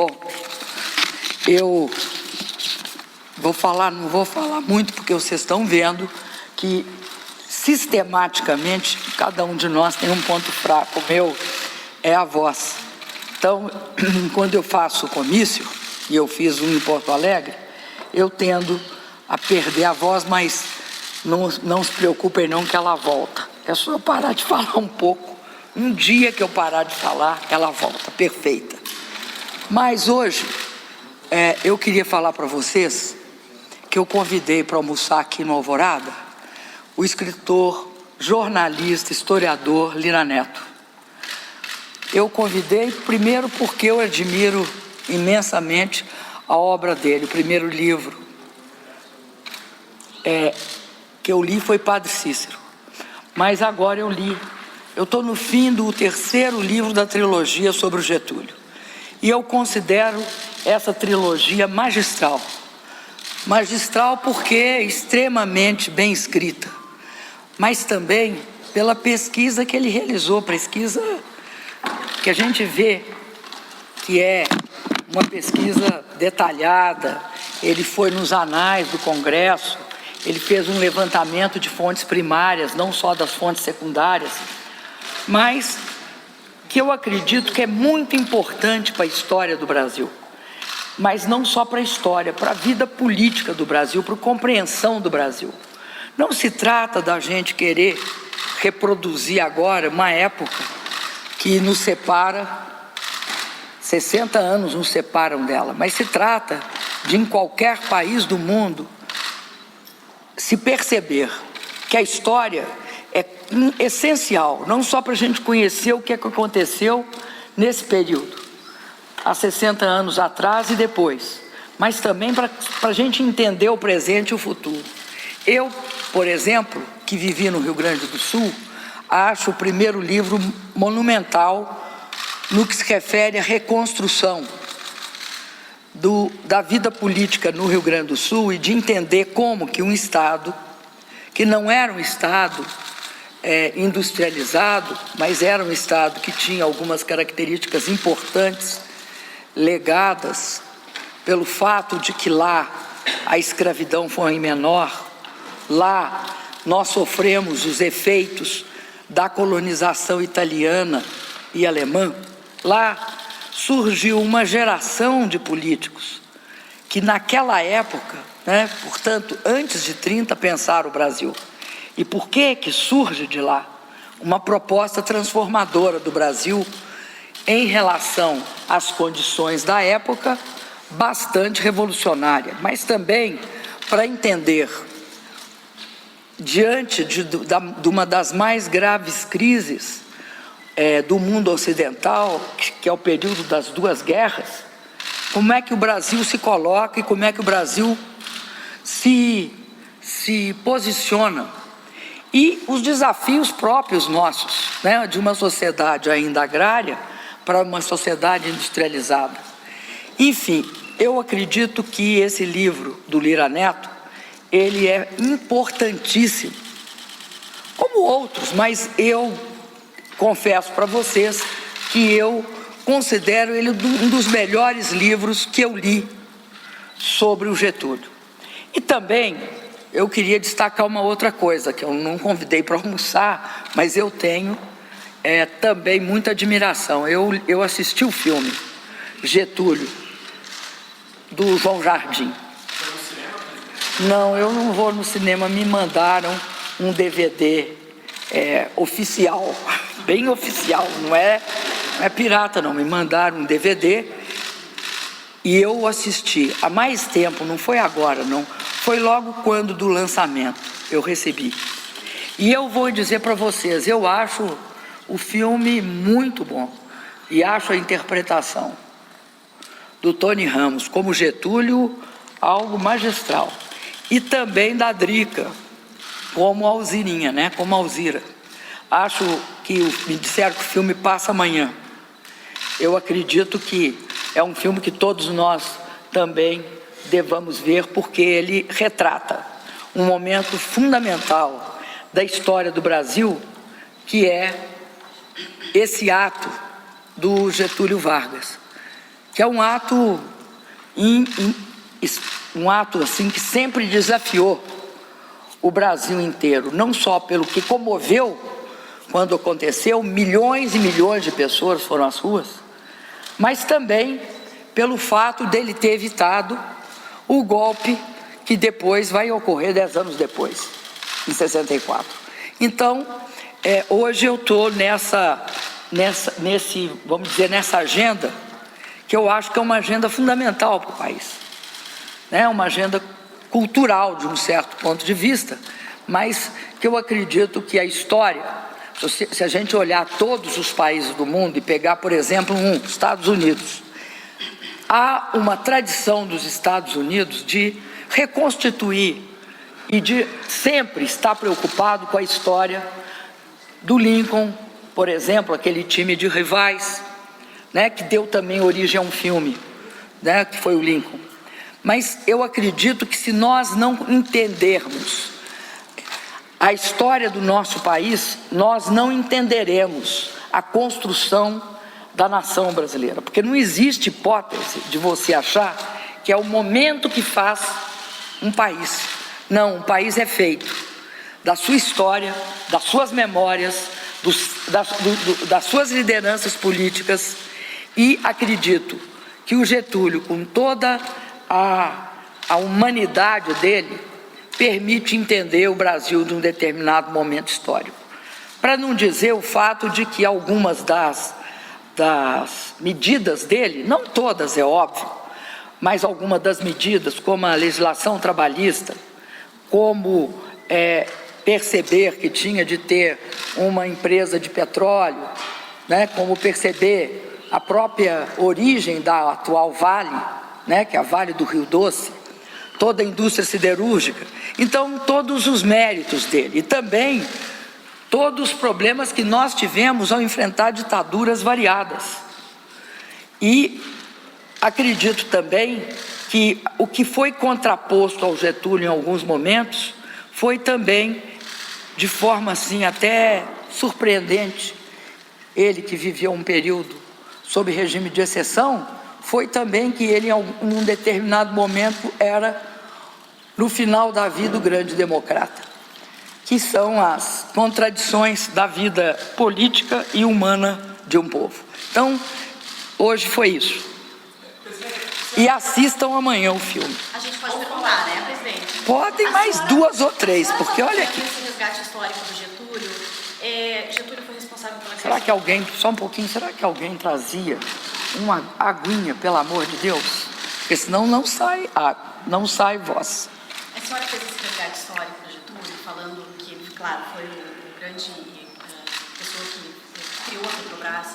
Bom, eu não vou falar muito, porque vocês estão vendo que sistematicamente cada um de nós tem um ponto fraco. O meu é a voz. Então, quando eu faço comício, e eu fiz um em Porto Alegre, eu tendo a perder a voz, mas não se preocupem não, que ela volta. É só eu parar de falar um pouco. Um dia que eu parar de falar, ela volta, perfeita. Mas hoje, eu queria falar para vocês que eu convidei para almoçar aqui no Alvorada o escritor, jornalista, historiador Lira Neto. Eu convidei primeiro porque eu admiro imensamente a obra dele. O primeiro livro que eu li foi Padre Cícero, mas agora eu estou no fim do terceiro livro da trilogia sobre o Getúlio, e eu considero essa trilogia magistral. Magistral porque é extremamente bem escrita, mas também pela pesquisa que ele realizou, pesquisa que a gente vê que é uma pesquisa detalhada. Ele foi nos anais do Congresso, ele fez um levantamento de fontes primárias, não só das fontes secundárias, mas que eu acredito que é muito importante para a história do Brasil. Mas não só para a história, para a vida política do Brasil, para a compreensão do Brasil. Não se trata da gente querer reproduzir agora uma época que nos separa, 60 anos nos separam dela, mas se trata de, em qualquer país do mundo, se perceber que a história é essencial, não só para a gente conhecer o que aconteceu nesse período, há 60 anos atrás e depois, mas também para a gente entender o presente e o futuro. Eu, por exemplo, que vivi no Rio Grande do Sul, acho o primeiro livro monumental no que se refere à reconstrução da vida política no Rio Grande do Sul, e de entender como que um Estado, que não era um Estado industrializado, mas era um Estado que tinha algumas características importantes, legadas pelo fato de que lá a escravidão foi menor, lá nós sofremos os efeitos da colonização italiana e alemã, lá surgiu uma geração de políticos que naquela época, portanto, antes de 30, pensaram o Brasil. E por que surge de lá uma proposta transformadora do Brasil em relação às condições da época, bastante revolucionária, mas também para entender, diante de uma das mais graves crises do mundo ocidental, que é o período das duas guerras, como é que o Brasil se coloca e como é que o Brasil se posiciona, e os desafios próprios nossos, de uma sociedade ainda agrária para uma sociedade industrializada. Enfim, eu acredito que esse livro do Lira Neto, ele é importantíssimo, como outros, mas eu confesso para vocês que eu considero ele um dos melhores livros que eu li sobre o Getúlio. E também eu queria destacar uma outra coisa, que eu não convidei para almoçar, mas eu tenho também muita admiração. Eu assisti o filme Getúlio, do João Jardim. Não, eu não vou no cinema, me mandaram um DVD oficial, bem oficial, não é pirata não, me mandaram um DVD e eu assisti há mais tempo, não foi agora não, foi logo quando do lançamento eu recebi. E eu vou dizer para vocês, eu acho o filme muito bom e acho a interpretação do Tony Ramos como Getúlio algo magistral, e também da Drica como Alzirinha, como Alzira. Acho que me disseram que o filme passa amanhã. Eu acredito que é um filme que todos nós também devamos ver, porque ele retrata um momento fundamental da história do Brasil, que é esse ato do Getúlio Vargas, que é um ato assim que sempre desafiou o Brasil inteiro, não só pelo que comoveu quando aconteceu, milhões e milhões de pessoas foram às ruas, mas também pelo fato dele ter evitado o golpe que depois vai ocorrer 10 anos depois, em 64. Então, hoje eu estou vamos dizer, nessa agenda, que eu acho que é uma agenda fundamental para o país, né? Uma agenda cultural, de um certo ponto de vista, mas que eu acredito que a história, se a gente olhar todos os países do mundo e pegar, por exemplo, os Estados Unidos, há uma tradição dos Estados Unidos de reconstituir e de sempre estar preocupado com a história do Lincoln, por exemplo, aquele time de rivais, né, que deu também origem a um filme, né, que foi o Lincoln. Mas eu acredito que se nós não entendermos a história do nosso país, nós não entenderemos a construção da nação brasileira, porque não existe hipótese de você achar que é o momento que faz um país. Não, um país é feito da sua história, das suas memórias, das suas lideranças políticas, e acredito que o Getúlio, com toda a humanidade dele, permite entender o Brasil de um determinado momento histórico. Para não dizer o fato de que algumas das medidas dele, não todas, é óbvio, mas algumas das medidas, como a legislação trabalhista, como perceber que tinha de ter uma empresa de petróleo, né, como perceber a própria origem da atual Vale, né, que é a Vale do Rio Doce, toda a indústria siderúrgica. Então, todos os méritos dele, e também todos os problemas que nós tivemos ao enfrentar ditaduras variadas. E acredito também que o que foi contraposto ao Getúlio em alguns momentos foi também, de forma assim até surpreendente, ele que viveu um período sob regime de exceção, foi também que ele, em um determinado momento, era, no final da vida, o grande democrata, que são as contradições da vida política e humana de um povo. Então, hoje foi isso. E assistam amanhã o filme. A gente pode perguntar, né, presidente? Podem mais 2 ou 3, porque olha aqui. Esse resgate histórico do Getúlio, Getúlio foi responsável pela... Será que alguém, só um pouquinho, será que alguém trazia uma aguinha, pelo amor de Deus? Porque senão não sai voz. A senhora fez esse resgate histórico do Getúlio, falando que ele, claro, foi o grande pessoa que criou a Petrobras.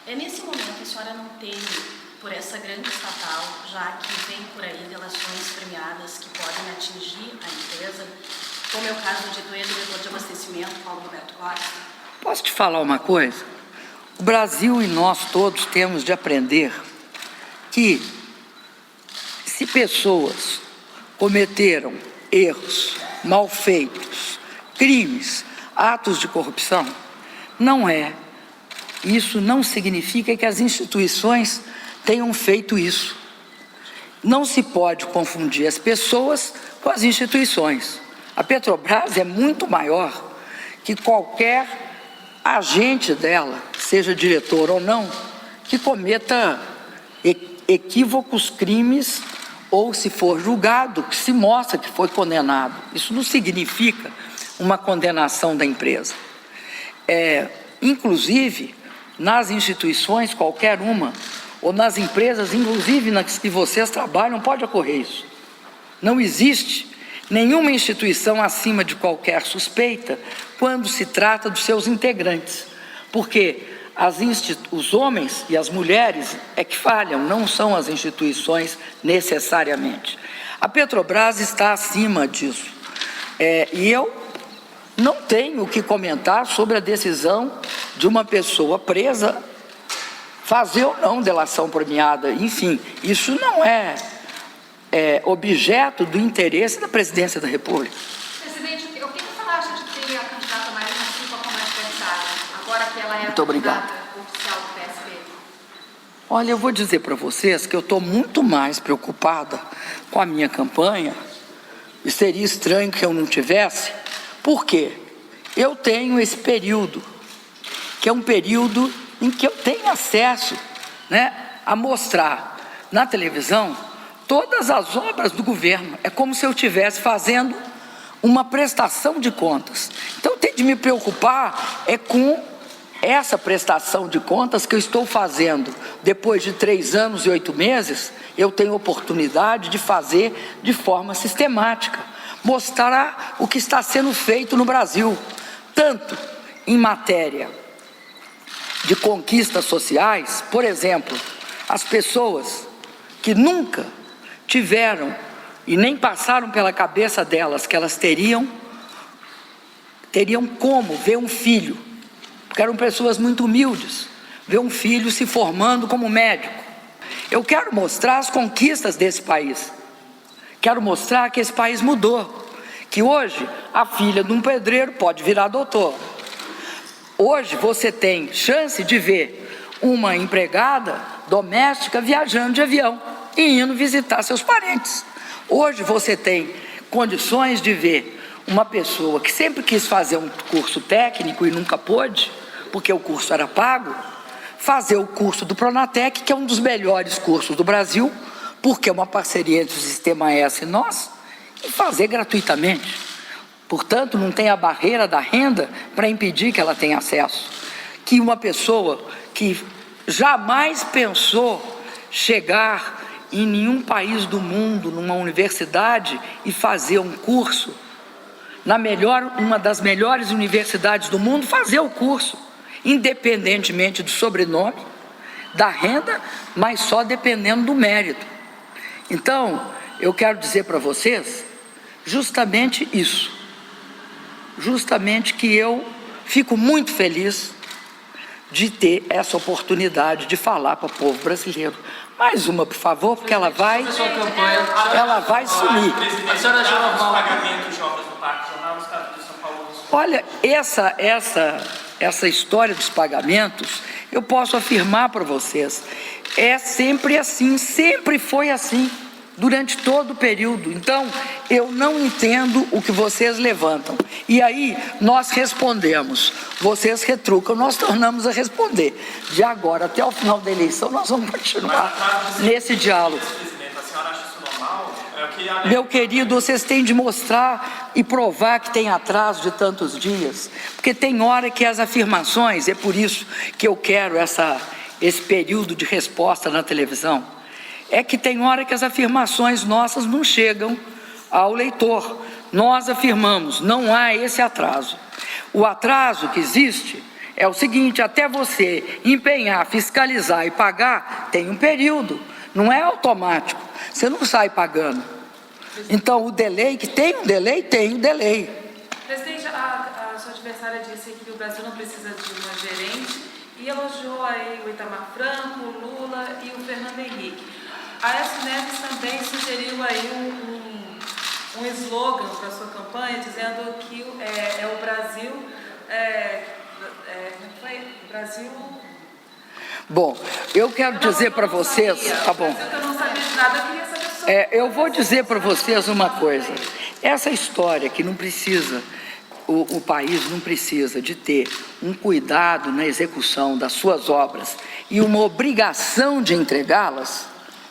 Nesse momento, a senhora não teve, por essa grande estatal, já que vem por aí relações premiadas que podem atingir a empresa, como é o caso do diretor de abastecimento, Paulo Roberto Costa? Posso te falar uma coisa? O Brasil e nós todos temos de aprender que, se pessoas cometeram erros, malfeitos, crimes, atos de corrupção, isso não significa que as instituições tenham feito isso. Não se pode confundir as pessoas com as instituições. A Petrobras é muito maior que qualquer agente dela, seja diretor ou não, que cometa equívocos, crimes, ou se for julgado, que se mostra que foi condenado. Isso não significa uma condenação da empresa. Inclusive, nas instituições, qualquer uma, ou nas empresas, inclusive nas que vocês trabalham, pode ocorrer isso. Não existe nenhuma instituição acima de qualquer suspeita quando se trata dos seus integrantes, porque os homens e as mulheres é que falham, não são as instituições necessariamente. A Petrobras está acima disso. E eu não tenho o que comentar sobre a decisão de uma pessoa presa fazer ou não delação premiada. Enfim, isso não é objeto do interesse da Presidência da República. Presidente, o que você acha de ter a candidata Marina Silva como adversária, agora que ela é Muito obrigado. oficial do PSB? Olha, eu vou dizer para vocês que eu estou muito mais preocupada com a minha campanha, e seria estranho que eu não tivesse, porque eu tenho esse período, que é um período em que eu tenho acesso, né, a mostrar na televisão todas as obras do governo. É como se eu estivesse fazendo uma prestação de contas. Então eu tenho de me preocupar com essa prestação de contas que eu estou fazendo. Depois de 3 anos e 8 meses, eu tenho oportunidade de fazer de forma sistemática, mostrar o que está sendo feito no Brasil, tanto em matéria de conquistas sociais. Por exemplo, as pessoas que nunca tiveram e nem passaram pela cabeça delas que elas teriam como ver um filho, porque eram pessoas muito humildes, ver um filho se formando como médico. Eu quero mostrar as conquistas desse país, quero mostrar que esse país mudou, que hoje a filha de um pedreiro pode virar doutor. Hoje você tem chance de ver uma empregada doméstica viajando de avião e indo visitar seus parentes. Hoje você tem condições de ver uma pessoa que sempre quis fazer um curso técnico e nunca pôde, porque o curso era pago, fazer o curso do Pronatec, que é um dos melhores cursos do Brasil, porque é uma parceria entre o Sistema S e nós, e fazer gratuitamente. Portanto, não tem a barreira da renda para impedir que ela tenha acesso. Que uma pessoa que jamais pensou chegar em nenhum país do mundo, numa universidade, e fazer um curso, uma das melhores universidades do mundo, fazer o curso, independentemente do sobrenome, da renda, mas só dependendo do mérito. Então, eu quero dizer para vocês justamente isso, justamente que eu fico muito feliz de ter essa oportunidade de falar para o povo brasileiro. Mais uma, por favor, porque ela vai sumir. A senhora já normal pagamento de obras do Parque Jornal no estado de São Paulo? Olha, essa história dos pagamentos, eu posso afirmar para vocês, é sempre assim, sempre foi assim, durante todo o período. Então, eu não entendo o que vocês levantam. E aí, nós respondemos, vocês retrucam, nós tornamos a responder. De agora até o final da eleição, nós vamos continuar nesse diálogo. A senhora acha isso normal? Meu querido, vocês têm de mostrar e provar que tem atraso de tantos dias, porque tem hora que as afirmações, é por isso que eu quero esse período de resposta na televisão, é que tem hora que as afirmações nossas não chegam ao leitor. Nós afirmamos, não há esse atraso. O atraso que existe é o seguinte: até você empenhar, fiscalizar e pagar, tem um período, não é automático, você não sai pagando. Então o delay, que tem um delay, tem um delay. Presidente, a sua adversária disse que o Brasil não precisa de uma gerente e elogiou aí o Itamar Franco, o Lula e o Fernando Henrique. A Aécio Neves também sugeriu aí um slogan para a sua campanha, dizendo que é o Brasil... o Brasil... Bom, eu quero dizer para vocês... Tá bom. Eu não sabia de nada, eu queria saber eu vou dizer para vocês uma coisa. Essa história que não precisa... O país não precisa de ter um cuidado na execução das suas obras e uma obrigação de entregá-las,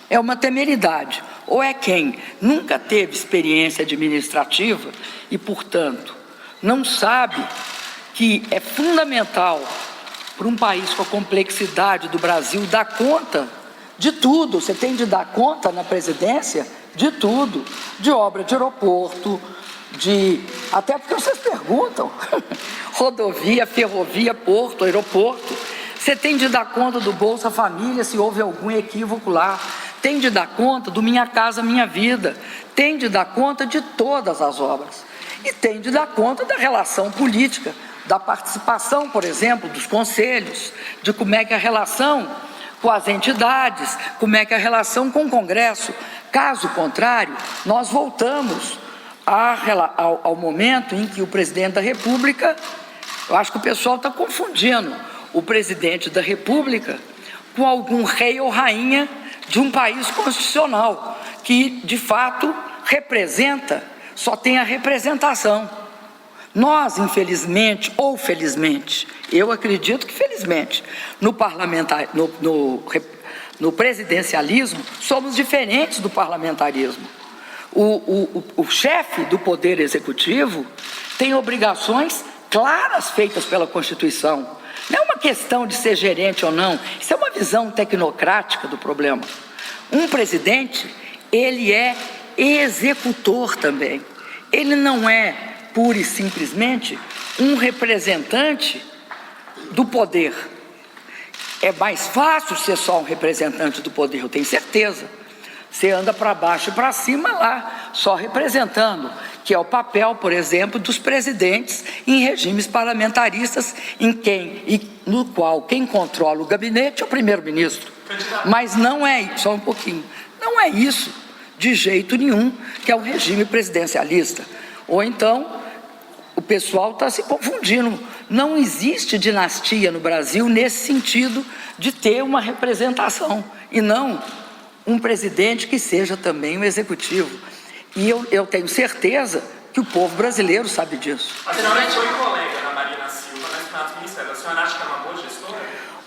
é uma temeridade. Ou é quem nunca teve experiência administrativa e, portanto, não sabe que é fundamental para um país com a complexidade do Brasil dar conta de tudo. Você tem de dar conta na presidência de tudo, de obra de aeroporto, até porque vocês perguntam, rodovia, ferrovia, porto, aeroporto. Você tem de dar conta do Bolsa Família se houve algum equívoco lá, tem de dar conta do Minha Casa Minha Vida, tem de dar conta de todas as obras e tem de dar conta da relação política, da participação, por exemplo, dos conselhos, de como é que é a relação com as entidades, como é que é a relação com o Congresso. Caso contrário, nós voltamos ao momento em que o presidente da República, eu acho que o pessoal está confundindo o presidente da República com algum rei ou rainha de um país constitucional, que de fato representa, só tem a representação. Nós, infelizmente ou felizmente, eu acredito que felizmente, no presidencialismo, somos diferentes do parlamentarismo. O chefe do Poder Executivo tem obrigações claras feitas pela Constituição. Não é uma questão de ser gerente ou não, isso é uma visão tecnocrática do problema. Um presidente, ele é executor também. Ele não é, pura e simplesmente, um representante do poder. É mais fácil ser só um representante do poder, eu tenho certeza. Você anda para baixo e para cima lá, só representando, que é o papel, por exemplo, dos presidentes em regimes parlamentaristas, no qual quem controla o gabinete é o primeiro-ministro. Mas não é, só um pouquinho, não é isso de jeito nenhum que é o regime presidencialista. Ou então, o pessoal está se confundindo. Não existe dinastia no Brasil nesse sentido de ter uma representação, e não um presidente que seja também um executivo. E eu tenho certeza que o povo brasileiro sabe disso. A senhora foi colega da Marina Silva na Senado do Ministério. A senhora acha que é uma boa gestora?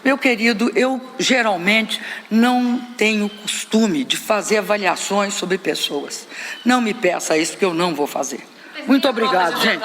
Meu querido, eu geralmente não tenho costume de fazer avaliações sobre pessoas. Não me peça isso, porque eu não vou fazer. Muito obrigado, gente.